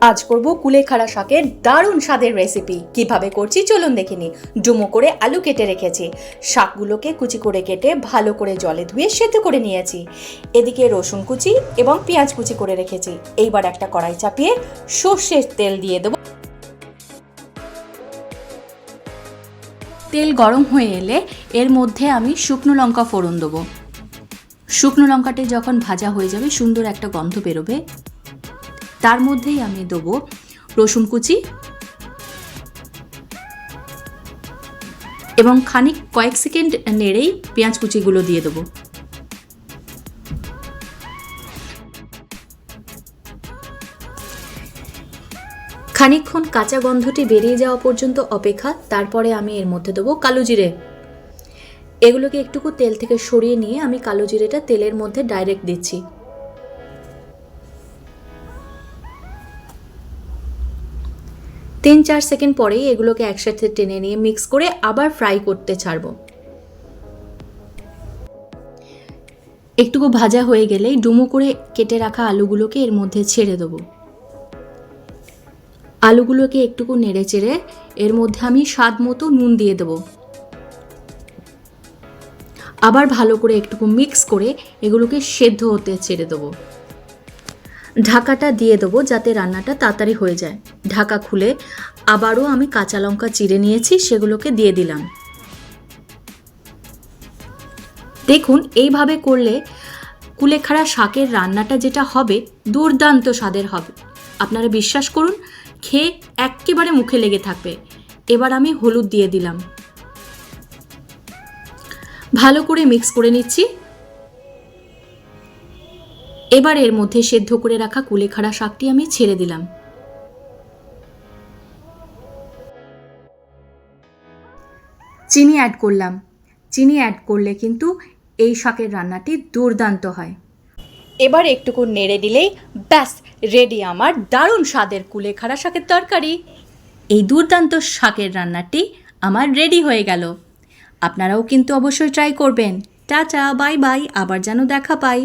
আজ করব কুলেখাড়া শাকের দারুণ স্বাদের রেসিপি। কিভাবে করছি চলুন দেখে নিই। ডুমো করে আলু কেটে রেখেছি, শাকগুলোকে কুচি করে কেটে ভালো করে জলে ধুয়ে সেদ্ধ করে নিয়েছি। এদিকে রসুন কুচি এবং পেঁয়াজ কুচি করে রেখেছি। এইবার একটা কড়াই চাপিয়ে সর্ষের তেল দিয়ে দেবো। তেল গরম হয়ে এলে এর মধ্যে আমি শুকনো লঙ্কা ফোড়ন দেবো। শুকনো লঙ্কাটি যখন ভাজা হয়ে যাবে, সুন্দর একটা গন্ধ বেরোবে, তার মধ্যেই আমি দেবো রসুন কুচি এবং কয়েক সেকেন্ড নেড়েই পেঁয়াজ কুচিগুলো দিয়ে দেবো। খানিকক্ষণ কাঁচা গন্ধটি বেরিয়ে যাওয়া পর্যন্ত অপেক্ষা, তারপরে আমি এর মধ্যে দেবো কালো জিরে। এগুলোকে একটুকু তেল থেকে সরিয়ে নিয়ে আমি কালো জিরেটা তেলের মধ্যে ডাইরেক্ট দিচ্ছি। 3-4 সেকেন্ড পরেই এগুলোকে একসাথে টেনে নিয়ে মিক্স করে আবার ফ্রাই করতে ছাড়ব। একটুকু ভাজা হয়ে গেলেই ডুমো করে কেটে রাখা আলুগুলোকে এর মধ্যে ছেড়ে দেবো। আলুগুলোকে একটুকু নেড়ে চেড়ে এর মধ্যে আমি স্বাদ মতো নুন দিয়ে দেবো। আবার ভালো করে একটুকু মিক্স করে এগুলোকে সেদ্ধ হতে ছেড়ে দেবো। ঢাকাটা দিয়ে দেবো যাতে রান্নাটা তাড়াতাড়ি হয়ে যায়। ঢাকা খুলে আবারও আমি কাঁচা লঙ্কা চিড়ে নিয়েছি, সেগুলোকে দিয়ে দিলাম। দেখুন, এইভাবে করলে কুলেখাড়া শাকের রান্নাটা যেটা হবে দুর্দান্ত স্বাদের হবে। আপনারা বিশ্বাস করুন, খেয়ে একেবারে মুখে লেগে থাকবে। এবার আমি হলুদ দিয়ে দিলাম, ভালো করে মিক্স করে নিচ্ছি। এবার এর মধ্যে সেদ্ধ করে রাখা কুলেখাড়া শাকটি আমি ছেড়ে দিলাম। চিনি অ্যাড করলাম। চিনি অ্যাড করলে কিন্তু এই শাকের রান্নাটি দুর্দান্ত হয়। এবার একটুকু নেড়ে দিলেই ব্যাস রেডি আমার দারুণ স্বাদের কুলেখাড়া শাকের তরকারি। এই দুর্দান্ত শাকের রান্নাটি আমার রেডি হয়ে গেল। আপনারাও কিন্তু অবশ্যই ট্রাই করবেন। টাটা, বাই বাই, আবার যেন দেখা পাই।